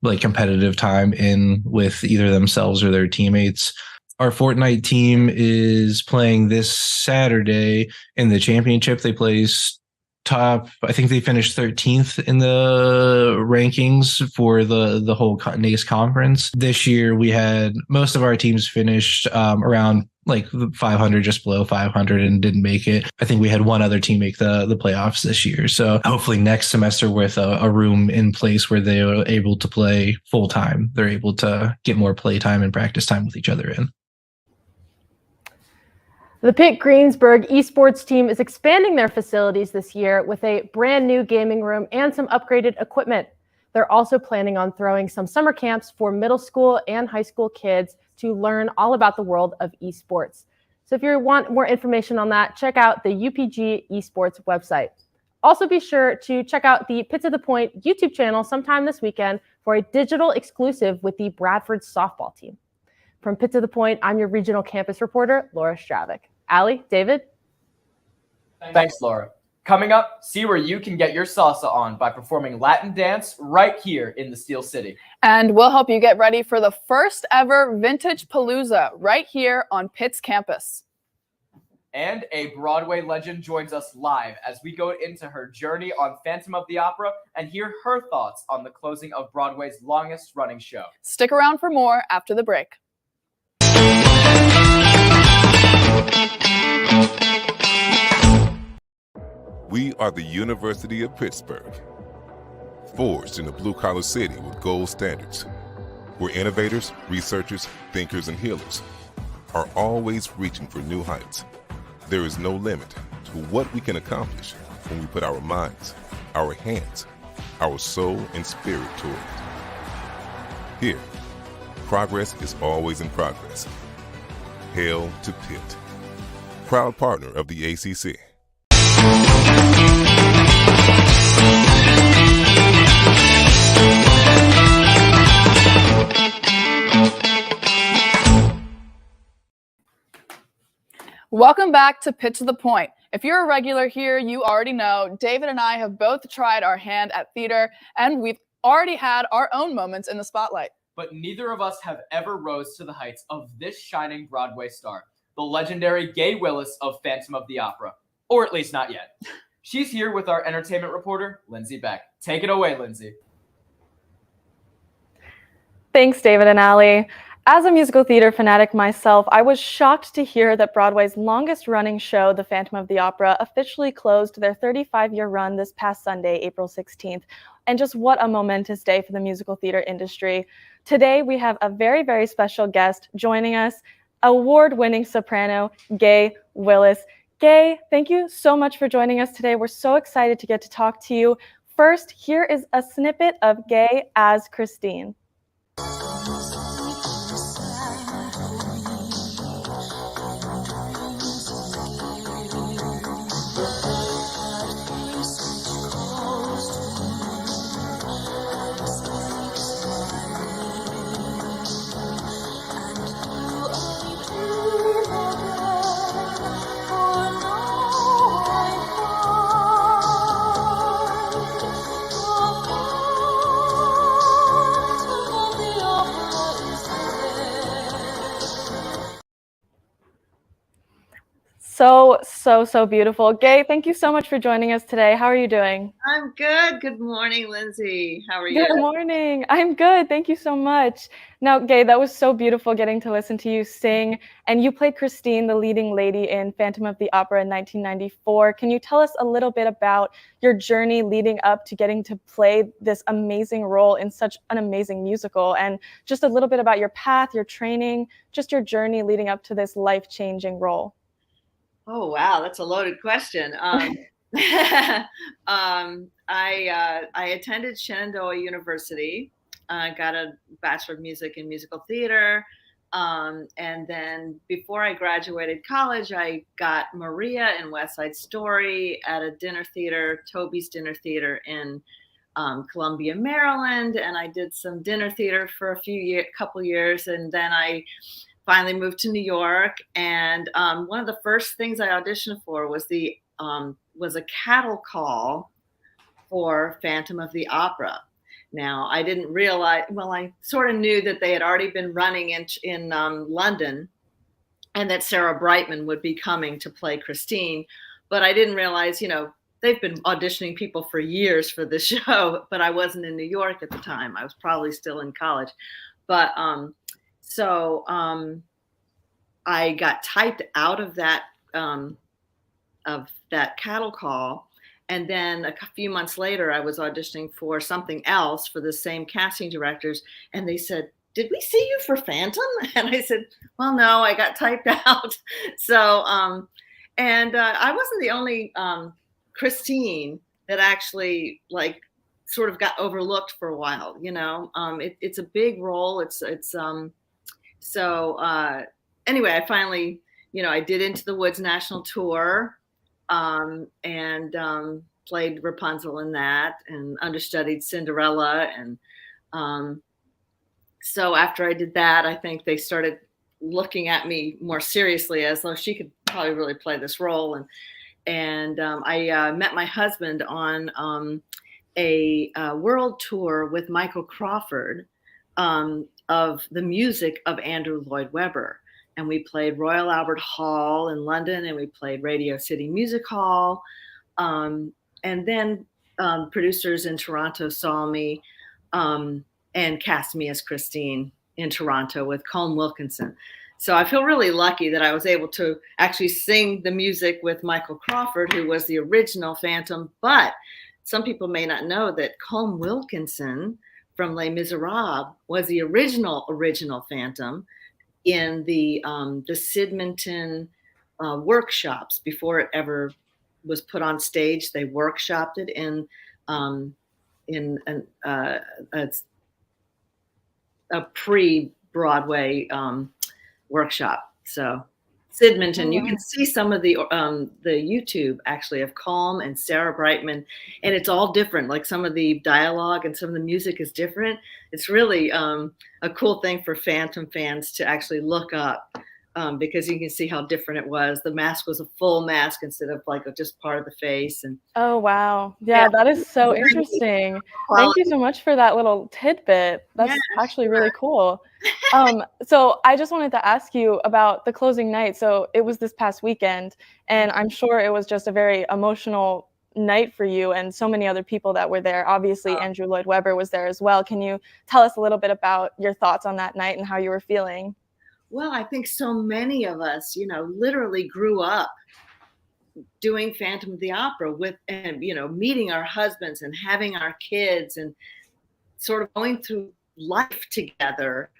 like competitive time in with either themselves or their teammates. Our Fortnite team is playing this Saturday in the championship. They placed top, I think they finished 13th in the rankings for the whole NACE conference. This year we had most of our teams finished around like 500, just below 500, and didn't make it. I think we had one other team make the playoffs this year. So hopefully next semester with a room in place where they are able to play full time, they're able to get more play time and practice time with each other in. The Pitt Greensburg Esports team is expanding their facilities this year with a brand new gaming room and some upgraded equipment. They're also planning on throwing some summer camps for middle school and high school kids to learn all about the world of esports. So if you want more information on that, check out the UPG Esports website. Also be sure to check out the Pitt to the Point YouTube channel sometime this weekend for a digital exclusive with the Bradford softball team. From Pitt to the Point, I'm your regional campus reporter, Laura Stravik. Allie, David? Thanks, Laura. Coming up, see where you can get your salsa on by performing Latin dance right here in the Steel City. And we'll help you get ready for the first ever Vintagepalooza right here on Pitt's campus. And a Broadway legend joins us live as we go into her journey on Phantom of the Opera and hear her thoughts on the closing of Broadway's longest running show. Stick around for more after the break. We are the University of Pittsburgh, forged in a blue-collar city with gold standards, where innovators, researchers, thinkers, and healers are always reaching for new heights. There is no limit to what we can accomplish when we put our minds, our hands, our soul, and spirit toward it. Here, progress is always in progress. Hail to Pitt, proud partner of the ACC. Welcome back to Pitt to the Point. If you're a regular here, you already know David and I have both tried our hand at theater, and we've already had our own moments in the spotlight. But neither of us have ever rose to the heights of this shining Broadway star, the legendary Gay Willis of Phantom of the Opera, or at least not yet. She's here with our entertainment reporter, Lindsay Beck. Take it away, Lindsay. Thanks, David and Allie. As a musical theater fanatic myself, I was shocked to hear that Broadway's longest-running show, The Phantom of the Opera, officially closed their 35-year run this past Sunday, April 16th. And just what a momentous day for the musical theater industry. Today, we have a very, very special guest joining us, award-winning soprano, Gay Willis. Gay, thank you so much for joining us today. We're so excited to get to talk to you. First, here is a snippet of Gay as Christine. So beautiful. Gay, thank you so much for joining us today. How are you doing? I'm good. Good morning, Lindsay. How are you? Good morning. I'm good. Thank you so much. Now, Gay, that was so beautiful getting to listen to you sing. And you played Christine, the leading lady in Phantom of the Opera in 1994. Can you tell us a little bit about your journey leading up to getting to play this amazing role in such an amazing musical? And just a little bit about your path, your training, just your journey leading up to this life-changing role. Oh, wow. That's a loaded question. I attended Shenandoah University, got a Bachelor of Music in Musical Theater. And then before I graduated college, I got Maria in West Side Story at a dinner theater, Toby's Dinner Theater in Columbia, Maryland. And I did some dinner theater for a couple years. And then I finally moved to New York. And one of the first things I auditioned for was a cattle call for Phantom of the Opera. Now, I didn't realize, well, I sort of knew that they had already been running in London and that Sarah Brightman would be coming to play Christine. But I didn't realize, they've been auditioning people for years for this show, but I wasn't in New York at the time. I was probably still in college. But I got typed out of that cattle call. And then a few months later, I was auditioning for something else for the same casting directors. And they said, "Did we see you for Phantom?" And I said, "Well, no, I got typed out." So, I wasn't the only Christine that actually sort of got overlooked for a while. It's a big role. Anyway, I finally, I did Into the Woods national tour. And played Rapunzel in that and understudied Cinderella. And so after I did that, I think they started looking at me more seriously as though she could probably really play this role. And I met my husband on a world tour with Michael Crawford of the music of Andrew Lloyd Webber. And we played Royal Albert Hall in London, and we played Radio City Music Hall. And then producers in Toronto saw me and cast me as Christine in Toronto with Colm Wilkinson. So I feel really lucky that I was able to actually sing the music with Michael Crawford, who was the original Phantom. But some people may not know that Colm Wilkinson from Les Miserables was the original Phantom in the Sidmonton workshops before it ever was put on stage. They workshopped it in a pre-Broadway workshop. So Sidmonton, you can see some of the YouTube actually of Colm and Sarah Brightman, and it's all different. Like some of the dialogue and some of the music is different. It's really a cool thing for Phantom fans to actually look up because you can see how different it was. The mask was a full mask instead of just part of the face. And oh, wow. Yeah, that is so interesting. Thank you so much for that little tidbit. That's actually really cool. So I just wanted to ask you about the closing night. So it was this past weekend, and I'm sure it was just a very emotional night for you and so many other people that were there. Obviously, Andrew Lloyd Webber was there as well. Can you tell us a little bit about your thoughts on that night and how you were feeling? Well, I think so many of us, literally grew up doing Phantom of the Opera and meeting our husbands and having our kids and sort of going through life together.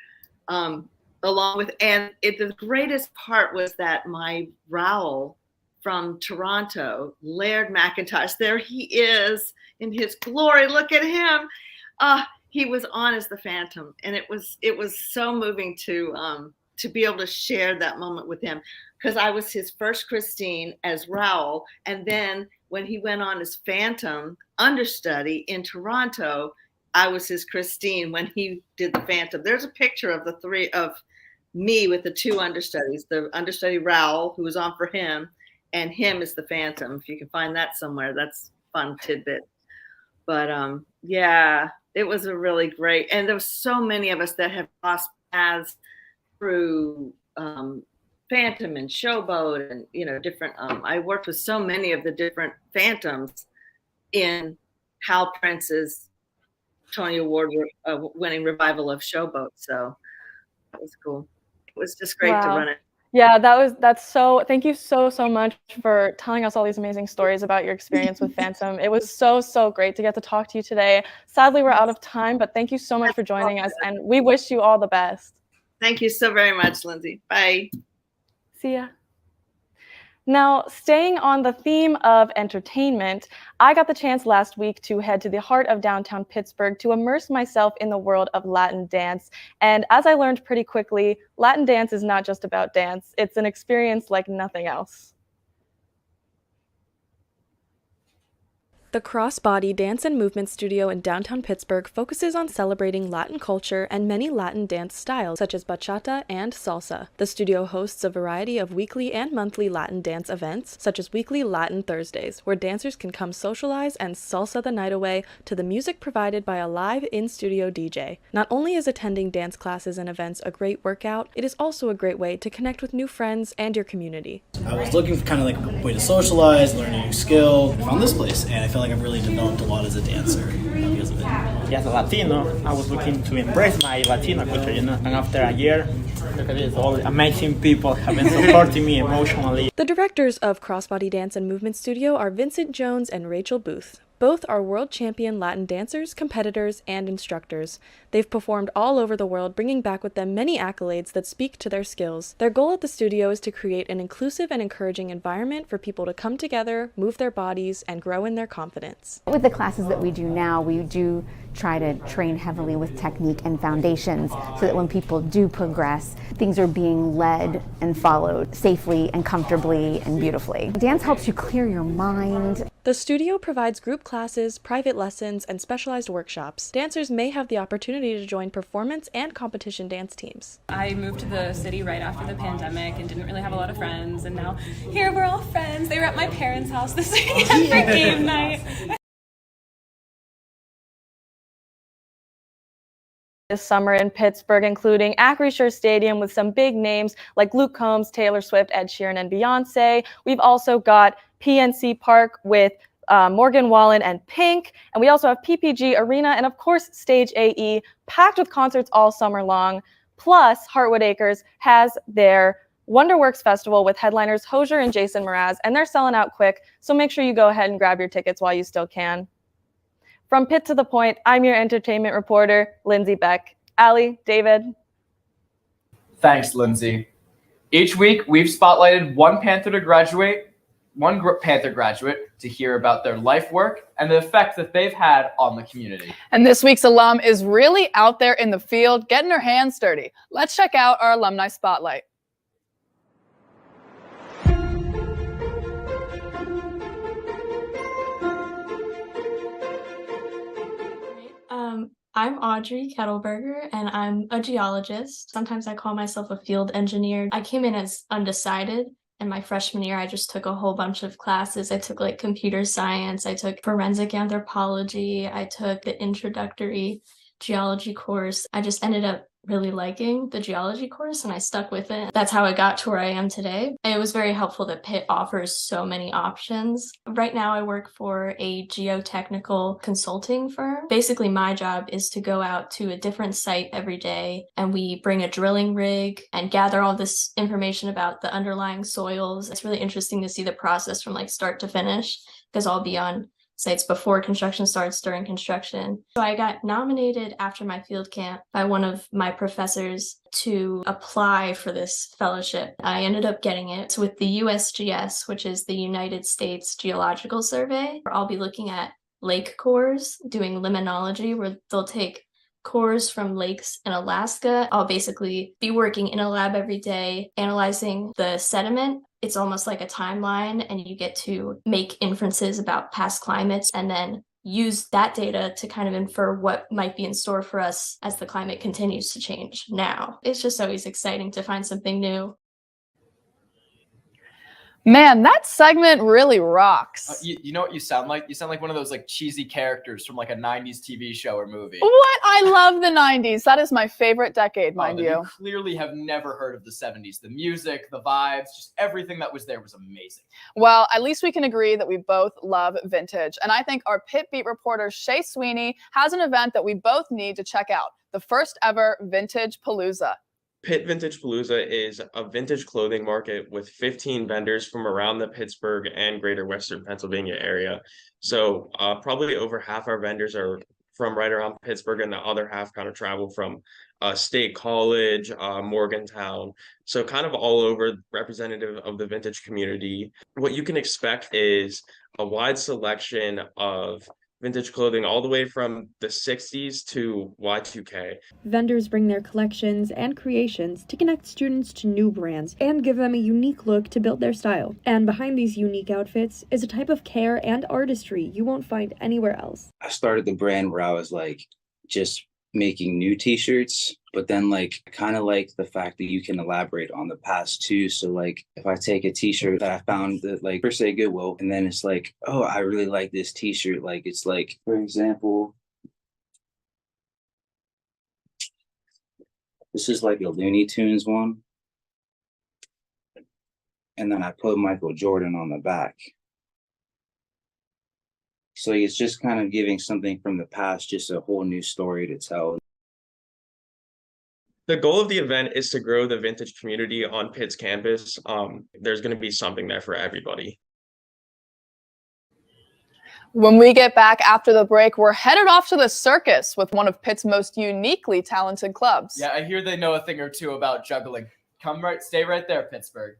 Along with, the greatest part was that my Raoul from Toronto, Laird McIntosh, there he is in his glory. Look at him. He was on as the Phantom, and it was so moving to be able to share that moment with him, because I was his first Christine as Raoul, and then when he went on as Phantom understudy in Toronto, I was his Christine when he did the Phantom. There's a picture of the three of me with the two understudies, the understudy Raoul, who was on for him, and him as the Phantom. If you can find that somewhere, that's a fun tidbit. But it was a really great, and there was so many of us that have lost paths through Phantom and Showboat and, you know, different, I worked with so many of the different Phantoms in Hal Prince's Tony Award winning revival of Showboat. So that was cool. It was just great to Wow. run it. Yeah, thank you so much for telling us all these amazing stories about your experience with Phantom. It was so great to get to talk to you today. Sadly, we're out of time, but thank you so much for joining us, and we wish you all the best. Thank you so very much, Lindsay. Bye. See ya. Now, staying on the theme of entertainment, I got the chance last week to head to the heart of downtown Pittsburgh to immerse myself in the world of Latin dance. And as I learned pretty quickly, Latin dance is not just about dance. It's an experience like nothing else. The Crossbody Dance and Movement Studio in downtown Pittsburgh focuses on celebrating Latin culture and many Latin dance styles, such as bachata and salsa. The studio hosts a variety of weekly and monthly Latin dance events, such as weekly Latin Thursdays, where dancers can come socialize and salsa the night away to the music provided by a live in-studio DJ. Not only is attending dance classes and events a great workout, it is also a great way to connect with new friends and your community. I was looking for kind of like a way to socialize, learn a new skill. I found this place, and I feel like I've really developed a lot as a dancer because of it. As a Latino, I was looking to embrace my Latino culture, you know, and after a year, look at this, all the amazing people have been supporting me emotionally. The directors of Crossbody Dance and Movement Studio are Vincent Jones and Rachel Booth. Both are world champion Latin dancers, competitors, and instructors. They've performed all over the world, bringing back with them many accolades that speak to their skills. Their goal at the studio is to create an inclusive and encouraging environment for people to come together, move their bodies, and grow in their confidence. With the classes that we do now, we do try to train heavily with technique and foundations so that when people do progress, things are being led and followed safely and comfortably and beautifully. Dance helps you clear your mind. The studio provides group classes, private lessons, and specialized workshops. Dancers may have the opportunity to join performance and competition dance teams. I moved to the city right after the pandemic and didn't really have a lot of friends, and now here we're all friends. They were at my parents' house this weekend for game night. This summer in Pittsburgh, including Acrisure Stadium with some big names like Luke Combs, Taylor Swift, Ed Sheeran, and Beyonce. We've also got PNC Park with Morgan Wallen and Pink, and we also have PPG Arena and, of course, Stage AE, packed with concerts all summer long. Plus, Heartwood Acres has their Wonderworks Festival with headliners Hozier and Jason Mraz, and they're selling out quick, so make sure you go ahead and grab your tickets while you still can. From Pitt to the Point, I'm your entertainment reporter, Lindsay Beck. Allie, David. Thanks, Lindsay. Each week, we've spotlighted one Panther graduate to hear about their life work and the effect that they've had on the community. And this week's alum is really out there in the field, getting her hands dirty. Let's check out our alumni spotlight. I'm Audrey Kettleberger, and I'm a geologist. Sometimes I call myself a field engineer. I came in as undecided, and my freshman year, I just took a whole bunch of classes. I took like computer science, I took forensic anthropology, I took the introductory geology course. I just ended up really liking the geology course and I stuck with it. That's how I got to where I am today. It was very helpful that Pitt offers so many options. Right now I work for a geotechnical consulting firm. Basically my job is to go out to a different site every day and we bring a drilling rig and gather all this information about the underlying soils. It's really interesting to see the process from like start to finish because I'll be on sites before construction starts, during construction. So I got nominated after my field camp by one of my professors to apply for this fellowship. I ended up getting it with the USGS, which is the United States Geological Survey. I'll be looking at lake cores, doing limnology, where they'll take cores from lakes in Alaska. I'll basically be working in a lab every day, analyzing the sediment. It's almost like a timeline, and you get to make inferences about past climates and then use that data to kind of infer what might be in store for us as the climate continues to change now. It's just always exciting to find something new. Man, that segment really rocks. You know what you sound like? You sound like one of those like cheesy characters from like a 90s TV show or movie. What? I love the 90s. That is my favorite decade, mind you. You clearly have never heard of the 70s. The music, the vibes, just everything that was there was amazing. Well, at least we can agree that we both love vintage. And I think our Pitt beat reporter Shay Sweeney has an event that we both need to check out. The first ever Vintagepalooza. Pitt Vintagepalooza is a vintage clothing market with 15 vendors from around the Pittsburgh and greater Western Pennsylvania area. So probably over half our vendors are from right around Pittsburgh, and the other half kind of travel from State College, Morgantown. So kind of all over, representative of the vintage community. What you can expect is a wide selection of vintage clothing all the way from the 60s to Y2K. Vendors bring their collections and creations to connect students to new brands and give them a unique look to build their style. And behind these unique outfits is a type of care and artistry you won't find anywhere else. I started the brand where I was like just making new t-shirts, but then like I kind of like the fact that you can elaborate on the past too. So like if I take a t-shirt that I found that like per se Goodwill, and then it's like, oh, I really like this t-shirt. Like it's like, for example, this is like a Looney Tunes one. And then I put Michael Jordan on the back. So it's just kind of giving something from the past, just a whole new story to tell. The goal of the event is to grow the vintage community on Pitt's campus. There's going to be something there for everybody. When we get back after the break, we're headed off to the Circus with one of Pitt's most uniquely talented clubs. Yeah, I hear they know a thing or two about juggling. Stay right there, Pittsburgh.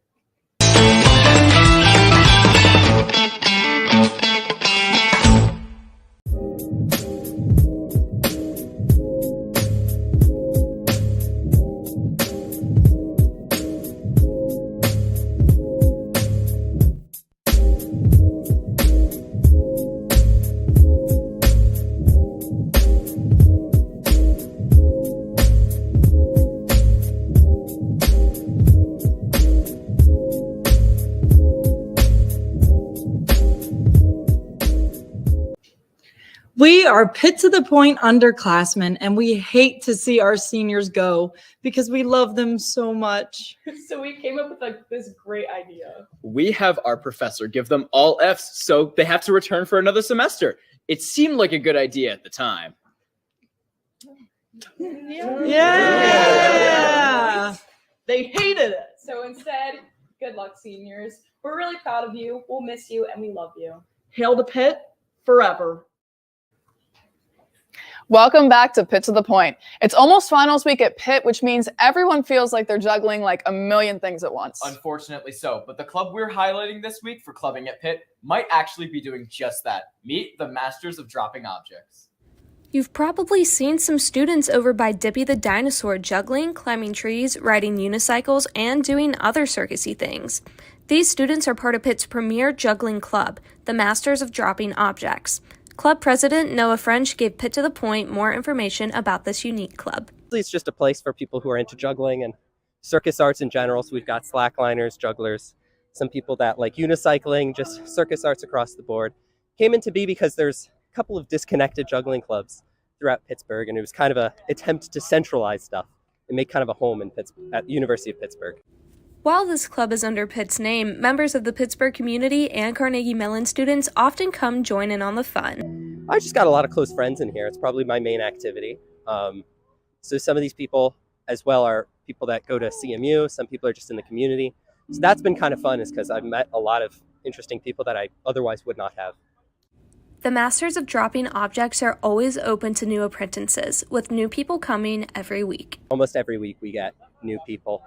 We are Pitt to the Point underclassmen, and we hate to see our seniors go because we love them so much. So we came up with this great idea. We have our professor give them all Fs, so they have to return for another semester. It seemed like a good idea at the time. Yeah. They hated it. So instead, good luck, seniors. We're really proud of you. We'll miss you, and we love you. Hail to Pitt forever. Welcome back to Pitt to the Point. It's almost finals week at Pitt, which means everyone feels like they're juggling like a million things at once. Unfortunately so, but the club we're highlighting this week for clubbing at Pitt might actually be doing just that. Meet the Masters of Dropping Objects. You've probably seen some students over by Dippy the Dinosaur juggling, climbing trees, riding unicycles, and doing other circusy things. These students are part of Pitt's premier juggling club, the Masters of Dropping Objects. Club President Noah French gave Pitt to the Point more information about this unique club. It's just a place for people who are into juggling and circus arts in general. So we've got slackliners, jugglers, some people that like unicycling, just circus arts across the board. Came into be because there's a couple of disconnected juggling clubs throughout Pittsburgh, and it was kind of an attempt to centralize stuff and make kind of a home in at the University of Pittsburgh. While this club is under Pitt's name, members of the Pittsburgh community and Carnegie Mellon students often come join in on the fun. I just got a lot of close friends in here. It's probably my main activity. So some of these people as well are people that go to CMU. Some people are just in the community. So that's been kind of fun, is because I've met a lot of interesting people that I otherwise would not have. The Masters of Dropping Objects are always open to new apprentices, with new people coming every week. Almost every week we get new people.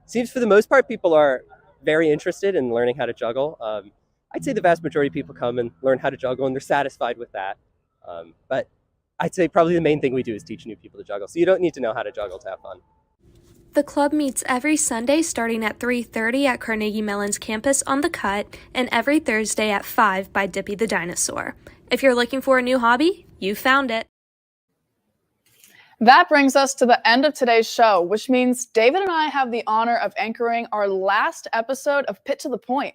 Seems for the most part people are very interested in learning how to juggle. I'd say the vast majority of people come and learn how to juggle, and they're satisfied with that. But I'd say probably the main thing we do is teach new people to juggle. So you don't need to know how to juggle to have fun. The club meets every Sunday starting at 3:30 at Carnegie Mellon's campus on the Cut, and every Thursday at 5 by Dippy the Dinosaur. If you're looking for a new hobby, you found it. That brings us to the end of today's show, which means David and I have the honor of anchoring our last episode of Pitt to the Point.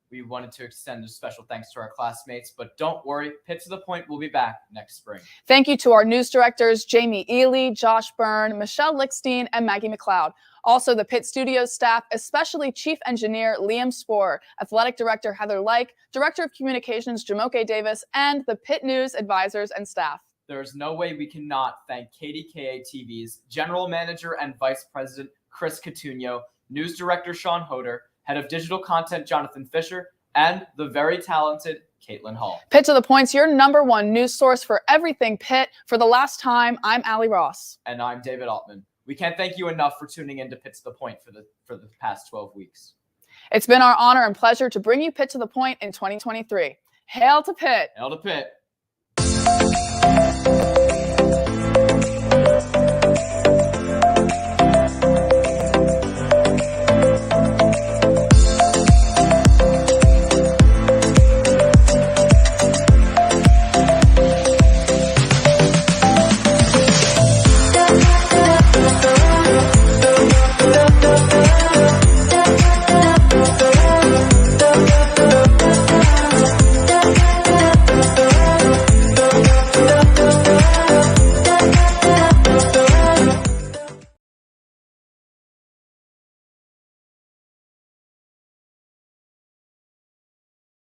We wanted to extend a special thanks to our classmates, but don't worry, Pitt to the Point will be back next spring. Thank you to our news directors, Jamie Ely, Josh Byrne, Michelle Lickstein, and Maggie McLeod. Also, the Pitt Studios staff, especially Chief Engineer Liam Spohr, Athletic Director Heather Like, Director of Communications Jamoke Davis, and the Pitt News advisors and staff. There is no way we cannot thank KDKA TV's General Manager and Vice President Chris Coutinho, News Director Sean Hoder, Head of Digital Content Jonathan Fisher, and the very talented Caitlin Hall. Pitt to the Point's your #1 news source for everything Pitt. For the last time, I'm Allie Ross. And I'm David Altman. We can't thank you enough for tuning in to Pitt to the Point for the past 12 weeks. It's been our honor and pleasure to bring you Pitt to the Point in 2023. Hail to Pitt! Hail to Pitt!